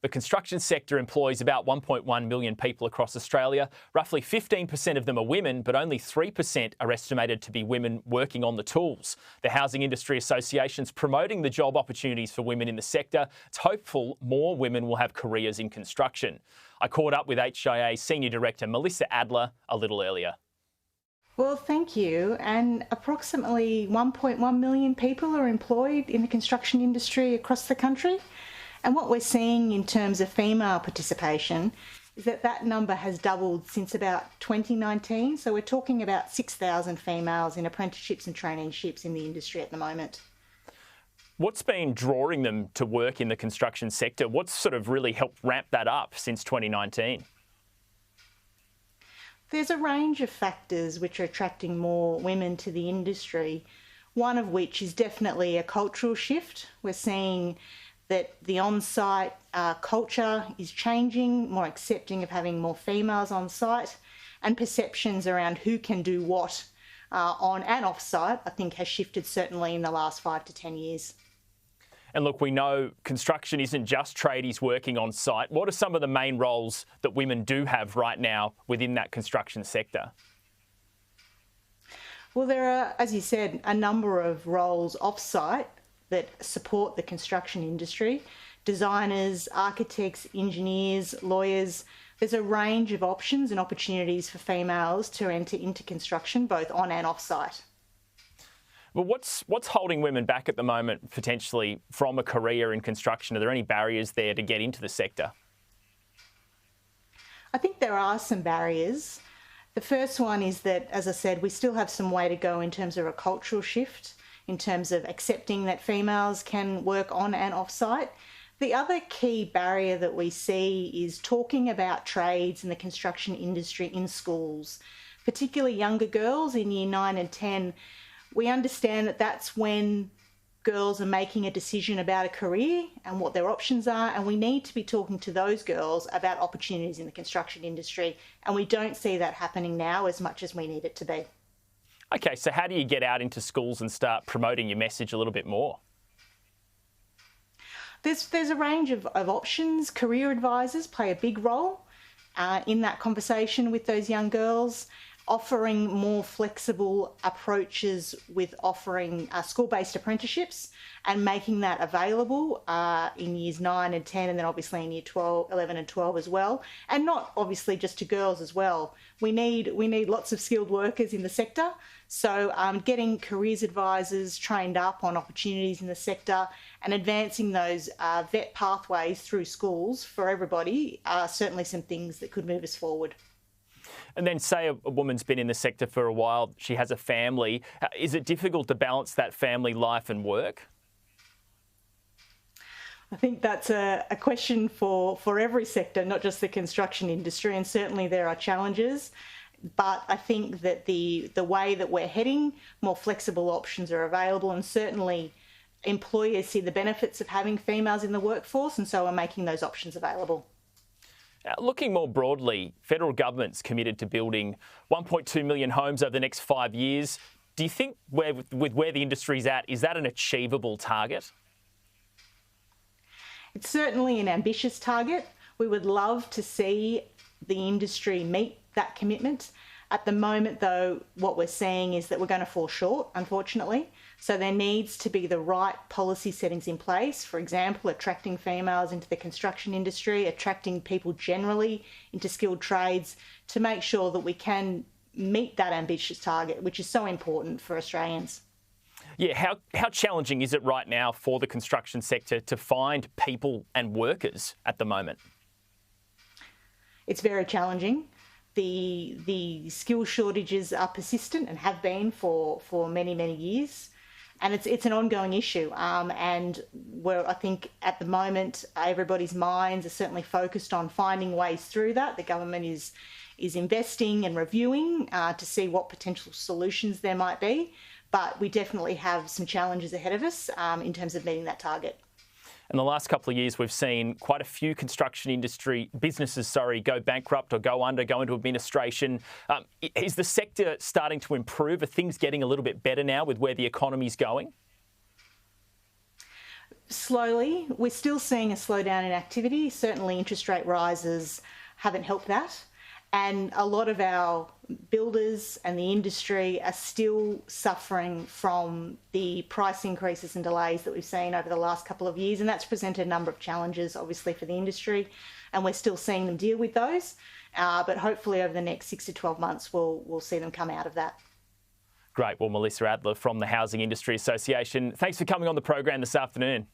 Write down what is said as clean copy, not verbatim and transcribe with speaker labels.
Speaker 1: The construction sector employs about 1.1 million people across Australia. Roughly 15% of them are women, but only 3% are estimated to be women working on the tools. The Housing Industry Association's promoting the job opportunities for women in the sector. It's hopeful more women will have careers in construction. I caught up with HIA Senior Director Melissa Adler a little earlier.
Speaker 2: Well, thank you. And approximately 1.1 million people are employed in the construction industry across the country. And what we're seeing in terms of female participation is that that number has doubled since about 2019. So we're talking about 6,000 females in apprenticeships and traineeships in the industry at the moment.
Speaker 1: What's been drawing them to work in the construction sector? What's sort of really helped ramp that up since 2019?
Speaker 2: There's a range of factors which are attracting more women to the industry, one of which is definitely a cultural shift. We're seeing that the on-site culture is changing, more accepting of having more females on site, and perceptions around who can do what on and off-site, I think, has shifted certainly in the last 5 to 10 years.
Speaker 1: And look, we know construction isn't just tradies working on site. What are some of the main roles that women do have right now within that construction sector?
Speaker 2: Well, there are, as you said, a number of roles off-site that support the construction industry. Designers, architects, engineers, lawyers. There's a range of options and opportunities for females to enter into construction, both on and off-site.
Speaker 1: Well, what's holding women back at the moment, potentially, from a career in construction? Are there any barriers there to get into the sector?
Speaker 2: I think there are some barriers. The first one is that, as I said, we still have some way to go in terms of a cultural shift, in terms of accepting that females can work on and off-site. The other key barrier that we see is talking about trades and the construction industry in schools, particularly younger girls in year 9 and 10. We understand that that's when girls are making a decision about a career and what their options are, and we need to be talking to those girls about opportunities in the construction industry, and we don't see that happening now as much as we need it to be.
Speaker 1: Okay, so how do you get out into schools and start promoting your message a little bit more?
Speaker 2: There's a range of options. Career advisors play a big role in that conversation with those young girls, offering more flexible approaches with offering school-based apprenticeships and making that available in years 9 and 10, and then obviously in year 12, 11 and 12 as well. And not obviously just to girls as well. We need lots of skilled workers in the sector. So getting careers advisors trained up on opportunities in the sector and advancing those vet pathways through schools for everybody are certainly some things that could move us forward.
Speaker 1: And then say a woman's been in the sector for a while, she has a family. Is it difficult to balance that family life and work?
Speaker 2: I think that's a question for every sector, not just the construction industry, and certainly there are challenges. But I think that the way that we're heading, more flexible options are available, and certainly employers see the benefits of having females in the workforce, and so are making those options available.
Speaker 1: Looking more broadly, federal government's committed to building 1.2 million homes over the next 5 years. Do you think with where the industry's at, is that an achievable target?
Speaker 2: It's certainly an ambitious target. We would love to see the industry meet that commitment. At the moment, though, what we're seeing is that we're going to fall short, unfortunately. So there needs to be the right policy settings in place. For example, attracting females into the construction industry, attracting people generally into skilled trades to make sure that we can meet that ambitious target, which is so important for Australians.
Speaker 1: Yeah, how challenging is it right now for the construction sector to find people and workers at the moment?
Speaker 2: It's very challenging. The skill shortages are persistent and have been for many, many years. And it's an ongoing issue. And I think at the moment, everybody's minds are certainly focused on finding ways through that. The government is investing and reviewing to see what potential solutions there might be. But we definitely have some challenges ahead of us in terms of meeting that target.
Speaker 1: In the last couple of years, we've seen quite a few construction industry businesses, go bankrupt or go under, go into administration. Is the sector starting to improve? Are things getting a little bit better now with where the economy's going?
Speaker 2: Slowly. We're still seeing a slowdown in activity. Certainly interest rate rises haven't helped that. And a lot of our builders and the industry are still suffering from the price increases and delays that we've seen over the last couple of years. And that's presented a number of challenges, obviously, for the industry. And we're still seeing them deal with those. But hopefully over the next 6 to 12 months, we'll see them come out of that.
Speaker 1: Great. Well, Melissa Adler from the Housing Industry Association, thanks for coming on the program this afternoon.